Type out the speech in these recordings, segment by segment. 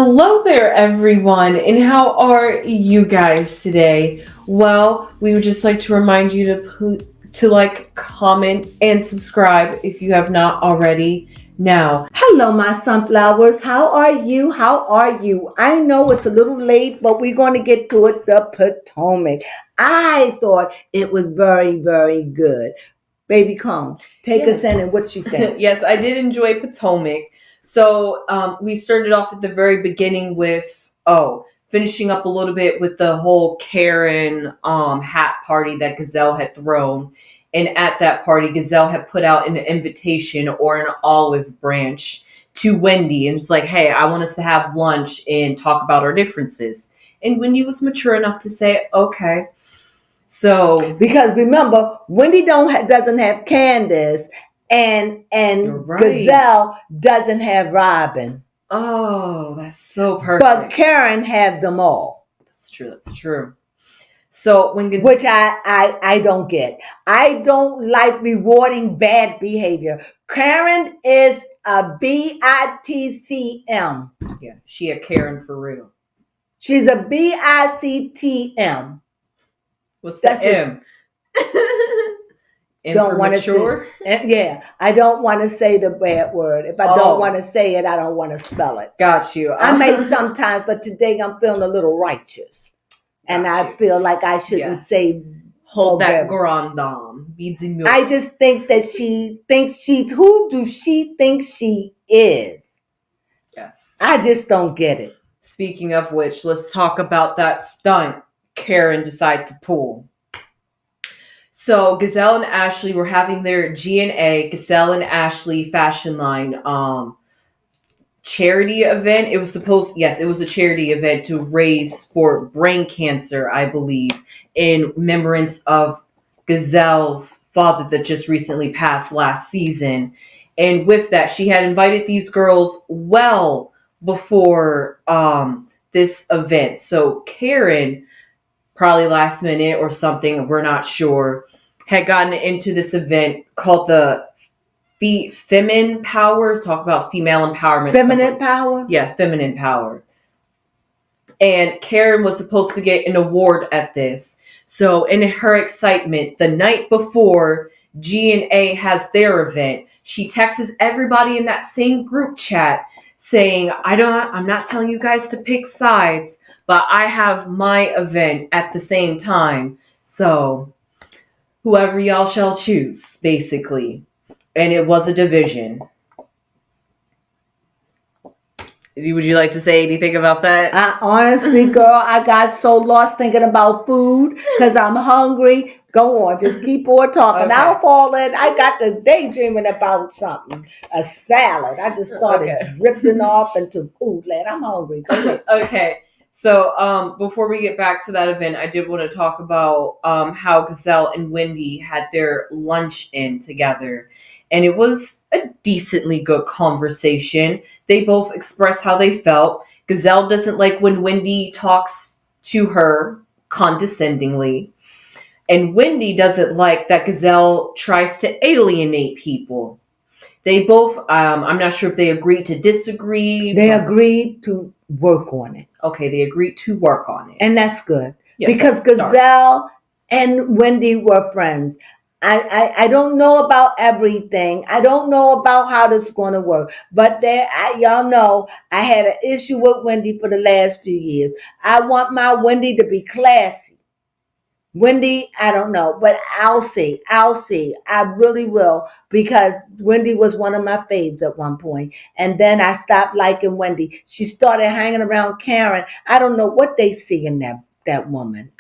Hello there, everyone, and how are you guys today? Well, we would just like to remind you to like, comment, and subscribe if you have not already. Now, Hello, my sunflowers. How are you? How are you? I know it's a little late, but we're going to get to it. The Potomac. I thought it was very, very good. Baby Crone, take us in and what you think. yes, I did enjoy Potomac. So we started off at the very beginning with finishing up a little bit with the whole Karen hat party that Gazelle had thrown. And at that party, Gazelle had put out an invitation or an olive branch to Wendy and was like, hey, I want us to have lunch and talk about our differences. And Wendy was mature enough to say, okay. So because remember, Wendy doesn't have Candace, and right. Gazelle doesn't have Robin. Oh, that's so perfect. But Karen had them all. That's true. That's true. So which I don't get. I don't like rewarding bad behavior. Karen is a BITCM. Yeah, she a Karen for real. She's a BICTM. What's that M? Don't want to say. Yeah, I don't want to say the bad word. If I don't want to say it, I don't want to spell it. Got you. I may sometimes, but today I'm feeling a little righteous. And I feel like I shouldn't say hold that grand dame. I just think that she thinks who do she think she is? Yes. I just don't get it. Speaking of which, let's talk about that stunt Karen decided to pull. So Gazelle and Ashley were having their G&A, Gazelle and Ashley fashion line charity event. It was a charity event to raise for brain cancer, I believe, in remembrance of Gazelle's father that just recently passed last season. And with that, she had invited these girls well before this event. So Karen, probably last minute or something, we're not sure, had gotten into this event called the feminine power. Talk about female empowerment. Feminine power? Yeah, feminine power. And Karen was supposed to get an award at this. So in her excitement, the night before G&A has their event, she texts everybody in that same group chat saying, I'm not telling you guys to pick sides, but I have my event at the same time. So whoever y'all shall choose, basically. And it was a division. Would you like to say anything about that? Honestly, girl, I got so lost thinking about food because I'm hungry. Go on, just keep on talking. Okay. I'll fall in. I got the daydreaming about something, a salad. I just started drifting off into food land. I'm hungry. Go ahead. Okay. So before we get back to that event, I did want to talk about how Gazelle and Wendy had their lunch in together. And it was a decently good conversation. They both expressed how they felt. Gazelle doesn't like when Wendy talks to her condescendingly. And Wendy doesn't like that Gazelle tries to alienate people. They both, I'm not sure if they agreed to disagree. They agreed to work on it. Okay, they agreed to work on it. And that's good. Yes, because Gazelle and Wendy were friends. I don't know about everything. I don't know about how this is going to work. But y'all know I had an issue with Wendy for the last few years. I want my Wendy to be classy. Wendy, I don't know, but I'll see. I really will, because Wendy was one of my faves at one point. And then I stopped liking Wendy. She started hanging around Karen. I don't know what they see in that woman.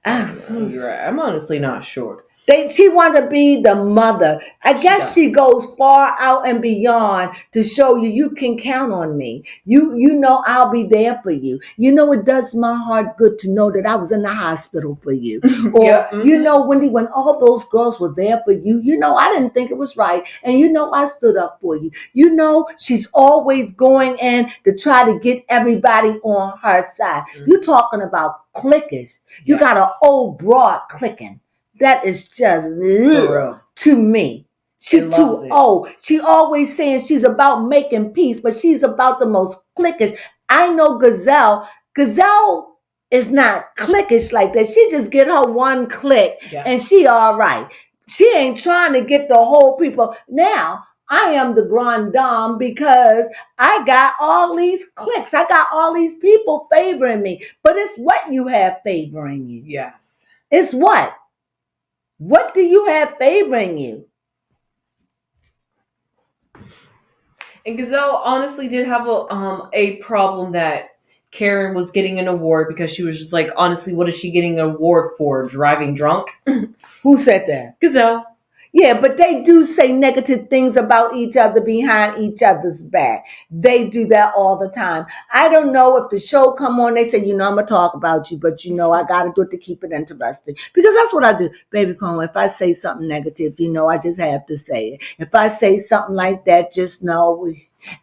You're right. I'm honestly not sure. She wants to be the mother. I guess she goes far out and beyond to show you can count on me. You know I'll be there for you. You know it does my heart good to know that I was in the hospital for you. Or you know, Wendy, when all those girls were there for you, you know I didn't think it was right, and you know I stood up for you. You know she's always going in to try to get everybody on her side. You're talking about clickers. You got an old broad clicking. That is just to me. She too old. She always saying she's about making peace, but she's about the most cliquish. I know Gazelle. Gazelle is not cliquish like that. She just get her one click and she all right. She ain't trying to get the whole people. Now, I am the grande dame because I got all these clicks. I got all these people favoring me. But it's what you have favoring you. Yes. It's what? What do you have favoring you? And Gazelle honestly did have a problem that Karen was getting an award because she was just like, honestly, what is she getting an award for? Driving drunk? Who said that? Gazelle. Yeah, but they do say negative things about each other behind each other's back. They do that all the time. I don't know if the show come on, they say, I'm going to talk about you, but I got to do it to keep it interesting. Because that's what I do. Baby Crone, if I say something negative, I just have to say it. If I say something like that, just know.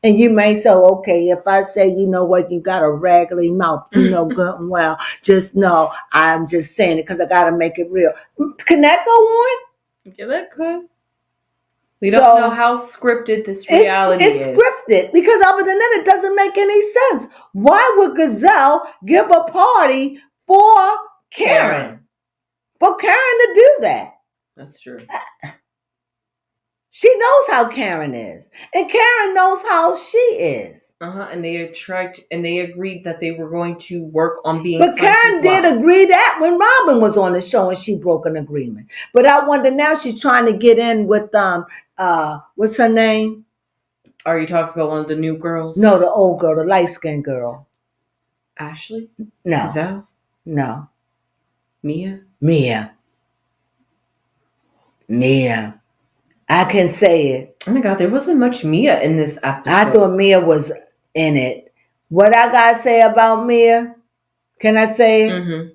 And you may say, okay, if I say, what, you got a raggedy mouth, good and well, just know I'm just saying it because I got to make it real. Can that go on? Yeah, that could. We don't know how scripted this reality is. It's scripted because other than that, it doesn't make any sense. Why would Gazelle give a party for Karen? For Karen to do that? That's true. She knows how Karen is, and Karen knows how she is. And they agreed that they were going to work on being. But Karen did agree that when Robin was on the show, and she broke an agreement. But I wonder now she's trying to get in with what's her name? Are you talking about one of the new girls? No, the old girl, the light-skinned girl. Ashley? No. Gazelle? No. Mia. I can say it. Oh my God, there wasn't much Mia in this episode. I thought Mia was in it. What I gotta say about Mia? Can I say it? Mm-hmm.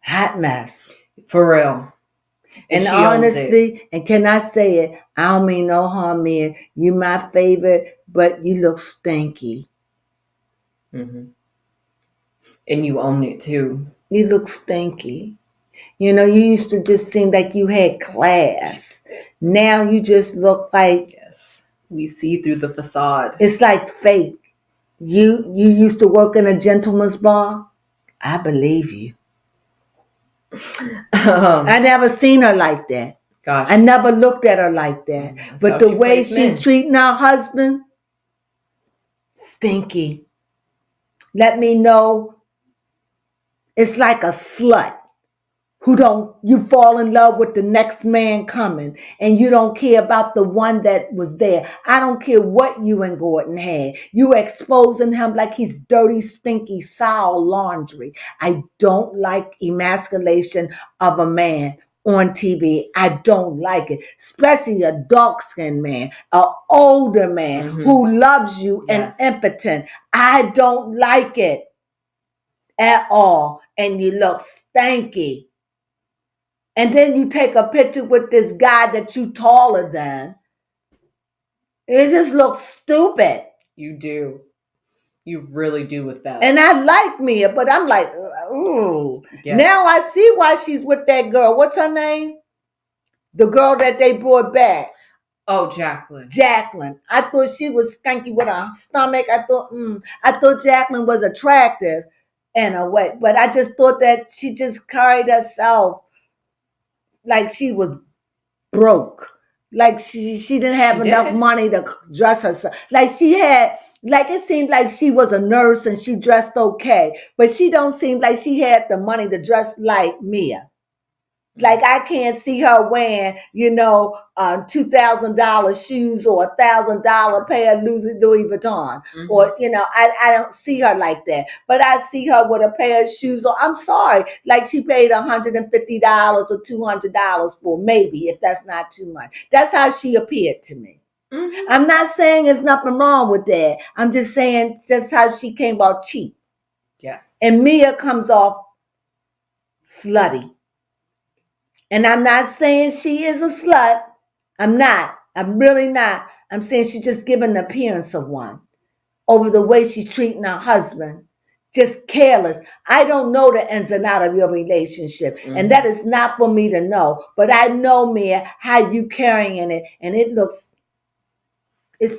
Hot mess. For real. And honestly, and can I say it? I don't mean no harm, Mia. You my favorite, but you look stinky. Mm-hmm. And you own it too. You look stinky. You used to just seem like you had class. Now you just look like... Yes. We see through the facade. It's like fake. You used to work in a gentleman's bar? I believe you. I never seen her like that. Gosh. I never looked at her like that. That's but the way she treating her husband, stinky. Let me know. It's like a slut. You fall in love with the next man coming and you don't care about the one that was there. I don't care what you and Gordon had. You exposing him like he's dirty, stinky, sour laundry. I don't like emasculation of a man on TV. I don't like it, especially a dark-skinned man, an older man who loves you and impotent. I don't like it at all. And you look stanky. And then you take a picture with this guy that you taller than. It just looks stupid. You do. You really do with that. And I like Mia, but I'm like, ooh. Yes. Now I see why she's with that girl. What's her name? The girl that they brought back. Oh, Jacqueline. I thought she was skanky with her stomach. I thought Jacqueline was attractive in a way. But I just thought that she just carried herself like she was broke. Like she didn't have enough money to dress herself. Like it seemed like she was a nurse and she dressed okay. But she don't seem like she had the money to dress like Mia. Like I can't see her wearing, $2,000 shoes or $1,000 pair of Louis Vuitton. Or, I don't see her like that. But I see her with a pair of shoes. Or I'm sorry, like she paid $150 or $200 for, maybe, if that's not too much. That's how she appeared to me. Mm-hmm. I'm not saying there's nothing wrong with that. I'm just saying that's how she came out cheap. Yes. And Mia comes off slutty. And I'm not saying she is a slut. I'm not. I'm really not. I'm saying she's just giving the appearance of one over the way she's treating her husband. just careless. I don't know the ins and out of your relationship. Mm-hmm. And that is not for me to know. But I know, Mia, how you carrying it. And it's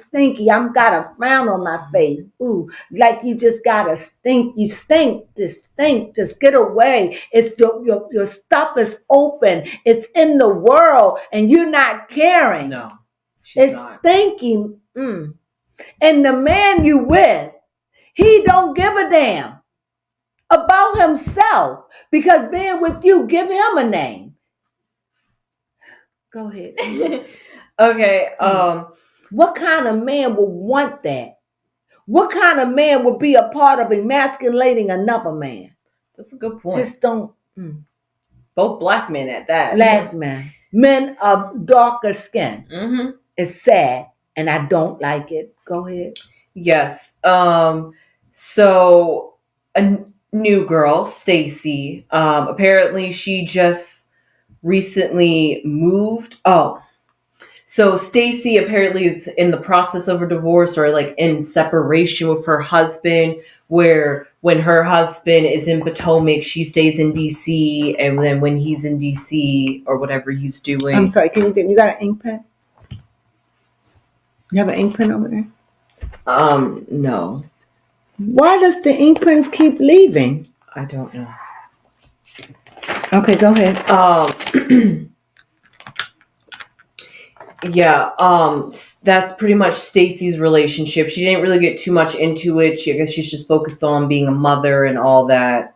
stinky. I'm got a frown on my face. Ooh, like you just got a stink. You stink. Just stink. Just get away. It's your stuff is open. It's in the world, and you're not caring. No, it's not. Stinky. And the man you with, he don't give a damn about himself because being with you, give him a name. Go ahead. Okay. What kind of man would want that? What kind of man would be a part of emasculating another man? That's a good point. Just don't. Both black men at that. Black men. Men of darker skin. Mm-hmm. It's sad, and I don't like it. Go ahead. Yes. So a new girl, Stacy, apparently she just recently moved. Oh. So Stacy apparently is in the process of a divorce or like in separation with her husband, where when her husband is in Potomac, she stays in DC, and then when he's in DC or whatever he's doing. I'm sorry, you got an ink pen? You have an ink pen over there? No. Why does the ink pens keep leaving? I don't know. Okay, go ahead. Yeah, that's pretty much Stacy's relationship. She didn't really get too much into it. I guess she's just focused on being a mother and all that.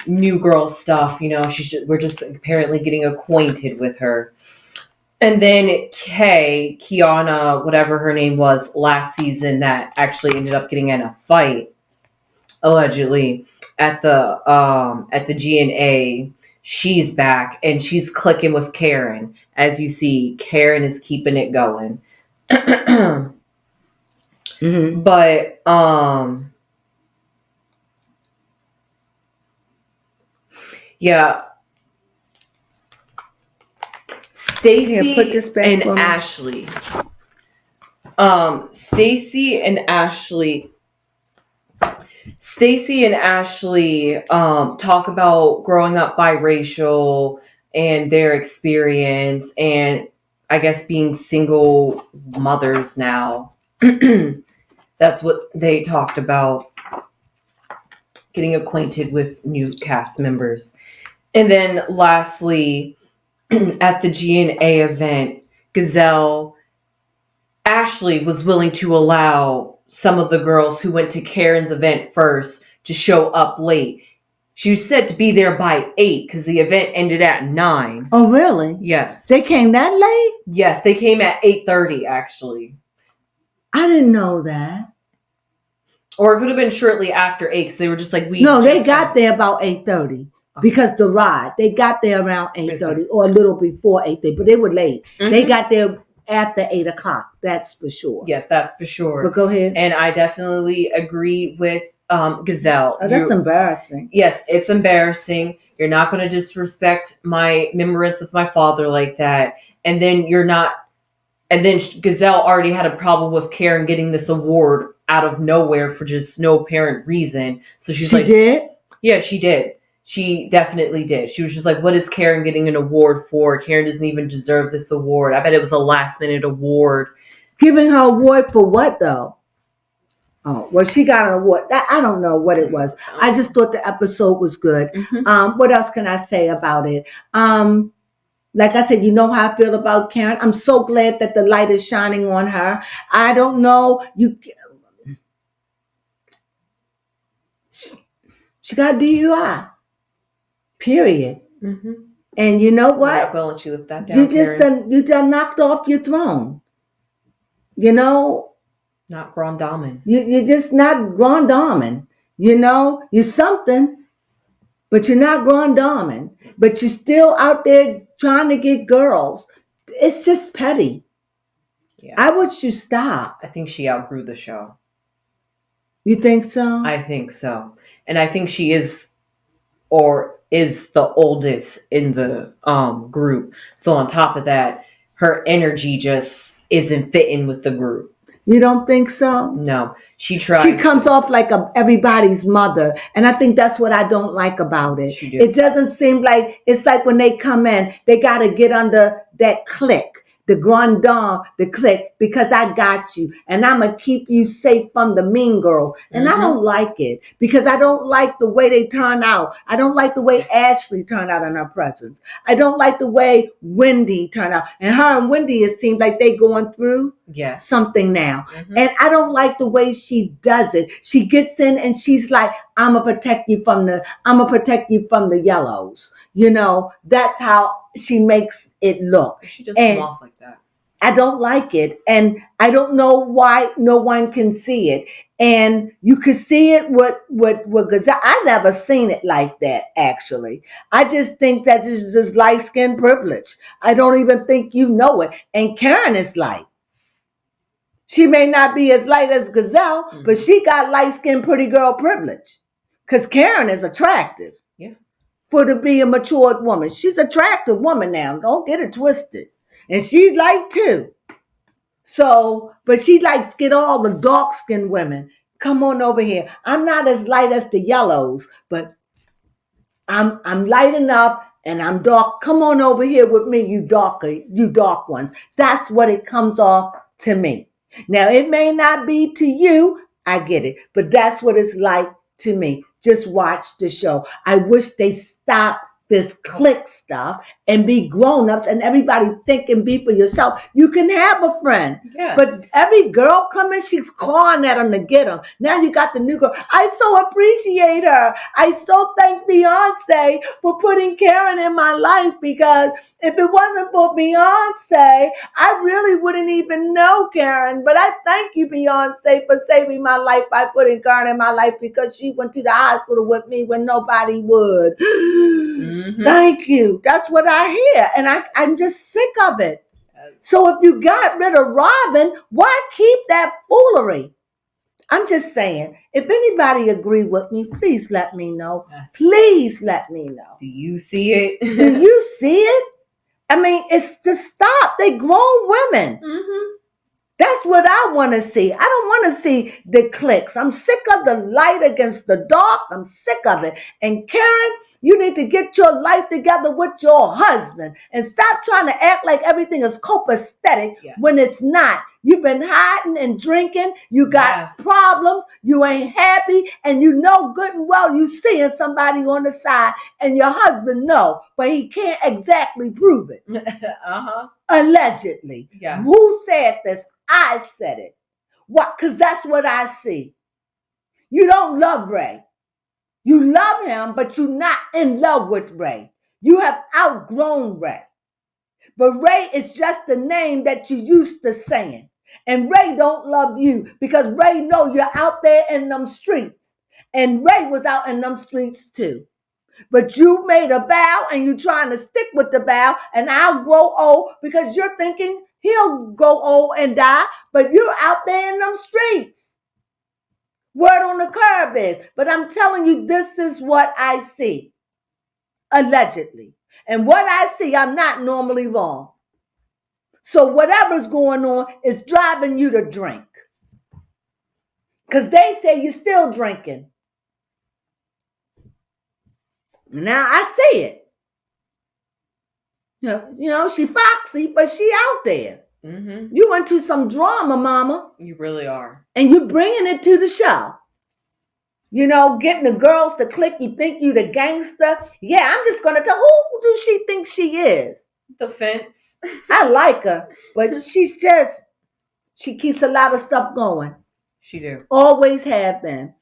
New girl stuff, we're just apparently getting acquainted with her. And then Kiana, whatever her name was last season, that actually ended up getting in a fight, allegedly, at the GNA. She's back and she's clicking with Karen. As you see, Karen is keeping it going. Mm-hmm. But yeah, Stacy and Ashley. Stacy and Ashley talk about growing up biracial and their experience, and I guess being single mothers now. That's what they talked about, getting acquainted with new cast members. And then lastly, at the GNA event, Ashley was willing to allow some of the girls who went to Karen's event first to show up late. She was said to be there by 8 because the event ended at 9. Oh, really? Yes. They came that late? Yes, they came at 8:30, actually. I didn't know that. Or it could have been shortly after 8 because they were just like, they got there about 8:30. Because the ride, they got there around 8:30 or a little before 8:30, but they were late. Mm-hmm. They got there after 8 o'clock. That's for sure. Yes, that's for sure. But go ahead. And I definitely agree with Gazelle. Oh, that's embarrassing. Yes, it's embarrassing. You're not going to disrespect my remembrance of my father like that. And then Gazelle already had a problem with Karen getting this award out of nowhere for just no apparent reason. So she did? Yeah, she did. She definitely did. She was just like, what is Karen getting an award for? Karen doesn't even deserve this award. I bet it was a last minute award. Giving her award for what, though? Oh, well, she got an award. I don't know what it was. I just thought the episode was good. Mm-hmm. What else can I say about it? Like I said, you know how I feel about Karen. I'm so glad that the light is shining on her. I don't know. She got a DUI. Period. Mm-hmm. And you know what? I'm not going to let you lift that down. You done knocked off your throne. Not grand dame. You're just not grand dame. You're something, but you're not grand dame. But you're still out there trying to get girls. It's just petty. Yeah. I wish you stop. I think she outgrew the show. You think so? I think so. And I think she is the oldest in the group. So on top of that, her energy just isn't fitting with the group. You don't think so? No, she tries. She comes off like everybody's mother. And I think that's what I don't like about it. She do. It doesn't seem like, it's like when they come in, they got to get under that clique. The grand dame, the clique, because I got you. And I'm going to keep you safe from the mean girls. And I don't like it because I don't like the way they turn out. I don't like the way Ashley turned out in her presence. I don't like the way Wendy turned out. And her and Wendy, it seems like they going through something now. And I don't like the way she does it. She gets in and she's like, I'm going to protect you from the yellows. You know, that's how she makes it look. She just come off like that. I don't like it. And I don't know why no one can see it. And you could see it with Gazelle. I never seen it like that, actually. I just think that this is just light skin privilege. I don't even think you know it. And Karen is light. She may not be as light as Gazelle, but she got light skin pretty girl privilege. Because Karen is attractive. Yeah. For to be a matured woman. She's an attractive woman now. Don't get it twisted. And she's light too. So, but she likes get all the dark-skinned women. Come on over here. I'm not as light as the yellows, but I'm light enough and I'm dark. Come on over here with me, you dark ones. That's what it comes off to me. Now, it may not be to you. I get it. But that's what it's like to me. Just watch the show. I wish they stopped this clique stuff and be grown-ups and everybody think and be for yourself. You can have a friend. Yes. But every girl coming, she's clawing at them to get them. Now you got the new girl. I so appreciate her. I so thank Beyonce for putting Karen in my life, because if it wasn't for Beyonce, I really wouldn't even know Karen. But I thank you, Beyonce, for saving my life by putting Karen in my life, because she went to the hospital with me when nobody would. Thank you. That's what I hear. And I'm just sick of it. So if you got rid of Robin, why keep that foolery? I'm just saying, if anybody agree with me, please let me know. Please let me know. Do you see it? Do you see it? I mean, it's to stop. They grown women. That's what I want to see. I don't want to see the cliques. I'm sick of the light against the dark. I'm sick of it. And Karen, you need to get your life together with your husband and stop trying to act like everything is copacetic when it's not. You've been hiding and drinking. You got problems. You ain't happy. And you know good and well you seeing somebody on the side, and your husband know, but he can't exactly prove it. Allegedly. Yeah. Who said this? I said it. What? Because that's what I see. You don't love Ray. You love him, but you're not in love with Ray. You have outgrown Ray. But Ray is just the name that you used to saying. And Ray don't love you because Ray know you're out there in them streets. And Ray was out in them streets too. But you made a vow and you trying to stick with the vow, and I'll grow old because you're thinking he'll go old and die, but you're out there in them streets. Word on the curb is, but I'm telling you, this is what I see. Allegedly. And what I see, I'm not normally wrong. So whatever's going on is driving you to drink. Because they say you're still drinking. Now I say it. You know, she foxy, but she out there. You into some drama, mama. You really are. And you bringing it to the show. You know, getting the girls to click. You think you the gangster. Yeah, I'm just going to tell. Who do she think she is? The fence. I like her, but she keeps a lot of stuff going. She do. Always have been.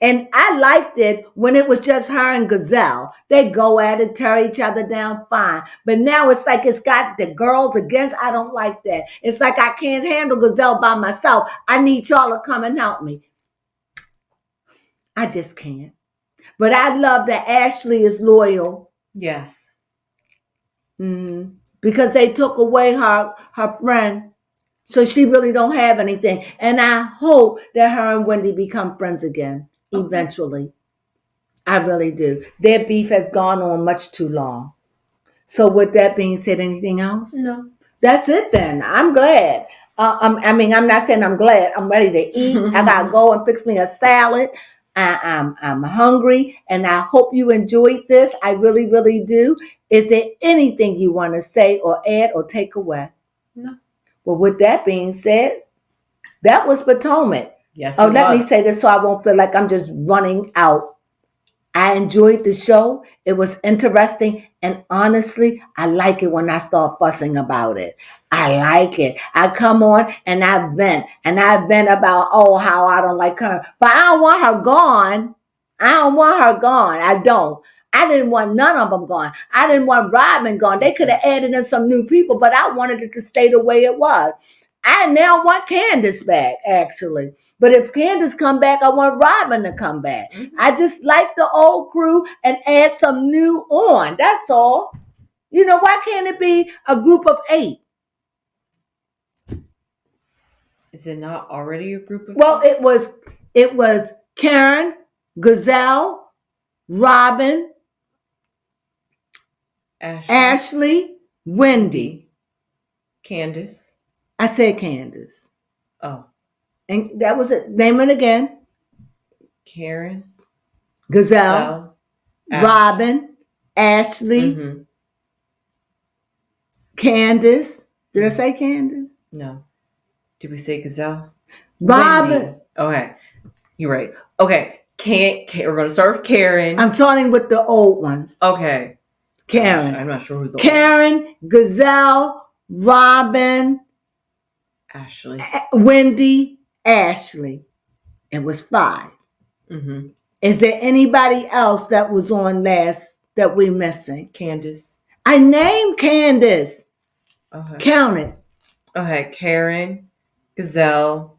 And I liked it when it was just her and Gazelle. They go at it, tear each other down, fine. But now it's like it's got the girls against. I don't like that. It's like I can't handle Gazelle by myself. I need y'all to come and help me. I just can't. But I love that Ashley is loyal. Yes. Because they took away her friend. So she really don't have anything. And I hope that her and Wendy become friends again. Eventually. I really do. Their beef has gone on much too long. So with that being said, anything else? No. That's it then. I'm glad. I'm not saying I'm glad. I'm ready to eat. I gotta go and fix me a salad. I'm hungry, and I hope you enjoyed this. I really, really do. Is there anything you want to say or add or take away? No. Well, with that being said, that was Potomac. Yes. Let me say this so I won't feel like I'm just running out. I enjoyed the show. It was interesting. And honestly, I like it when I start fussing about it. I like it. I come on and I vent. And I vent about, how I don't like her. But I don't want her gone. I don't. I didn't want none of them gone. I didn't want Robin gone. They could have added in some new people, but I wanted it to stay the way it was. I now want Candace back, actually. But if Candace come back, I want Robin to come back. Mm-hmm. I just like the old crew and add some new on. That's all. Why can't it be a group of 8? Is it not already a group of 8? Well, it was Karen, Gazelle, Robin, Ashley, Wendy, Candace. I said Candace. Oh. And that was it. Name it again. Karen. Gazelle. Robin. Ashley. Mm-hmm. Candace. Did I say Candace? No. Did we say Gazelle? Robin. Wendy. Okay. You're right. Okay. We're going to start with Karen. I'm starting with the old ones. Okay. Karen. I'm not sure who the Karen, Gazelle, Robin, Ashley, Wendy, Ashley. It was 5. Mm-hmm. Is there anybody else that was on last that we're missing? Candace. I named Candace. Okay. Count it. Okay. Karen, Gazelle,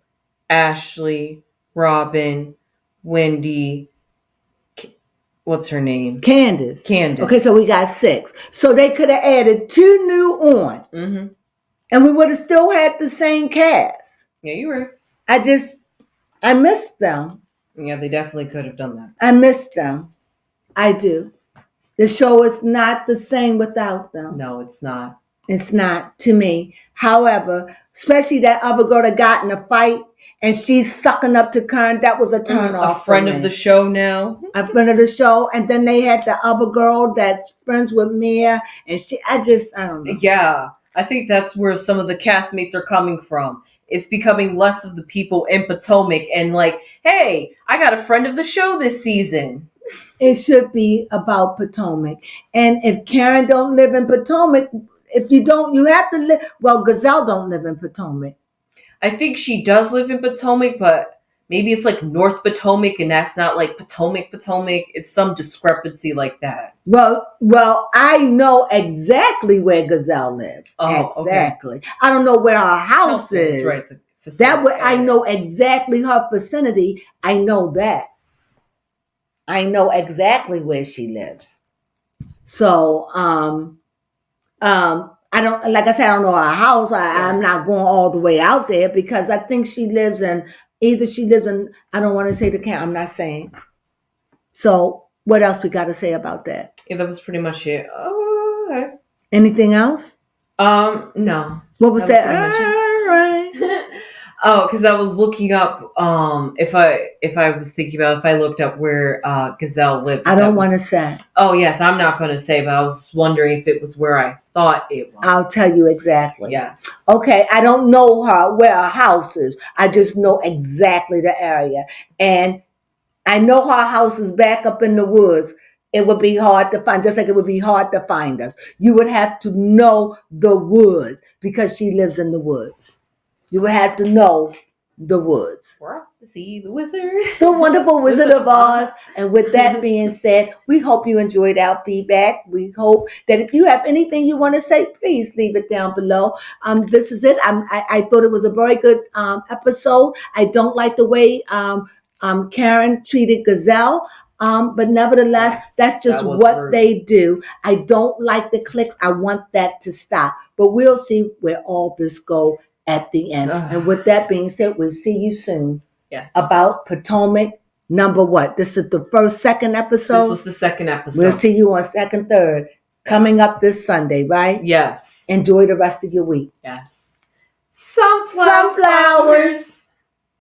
Ashley, Robin, Wendy. What's her name? Candace. Okay, so we got 6. So they could have added 2 new on. Mm-hmm. And we would have still had the same cast. Yeah, you were. I missed them. Yeah, they definitely could have done that. I missed them. I do. The show is not the same without them. No, it's not. It's not to me. However, especially that other girl that got in a fight and she's sucking up to Karen, that was a turn off. A friend of the show now. A friend of the show. And then they had the other girl that's friends with Mia. And I don't know. Yeah, I think that's where some of the castmates are coming from. It's becoming less of the people in Potomac and like, hey, I got a friend of the show this season. It should be about Potomac. And if Karen don't live in Potomac, if you don't, you have to live. Well, Gazelle don't live in Potomac. I think she does live in Potomac, but maybe it's like North Potomac, and that's not like Potomac. It's some discrepancy like that. Well, I know exactly where Gazelle lives. Oh, exactly. Okay. I don't know where her house is. Right. That way, I know exactly her vicinity. I know that. I know exactly where she lives. So, I don't, like I said, I don't know her house. I'm not going all the way out there because I think she lives in, I don't want to say the camp. I'm not saying. So what else we got to say about that? Yeah, that was pretty much it. Oh, okay. Anything else? No. What was that? All right. Oh, because I was looking up, if I was thinking about if I looked up where Gazelle lived. I don't want to say. Oh, yes, I'm not going to say, but I was wondering if it was where I thought it was. I'll tell you exactly. Yes. Okay, I don't know where her house is. I just know exactly the area. And I know her house is back up in the woods. It would be hard to find, just like it would be hard to find us. You would have to know the woods because she lives in the woods. You would have to know the woods. We're off to see the wizard. The wonderful Wizard of Oz. And with that being said, we hope you enjoyed our feedback. We hope that if you have anything you want to say, please leave it down below. This is it. I thought it was a very good episode. I don't like the way Karen treated Gazelle. But nevertheless, that's just what they do. I don't like the clicks. I want that to stop. But we'll see where all this goes at the end. And with that being said, we'll see you soon. Yes. About Potomac number what? This is the second episode? This was the second episode. We'll see you on second, third. Coming up this Sunday, right? Yes. Enjoy the rest of your week. Yes. Sunflowers.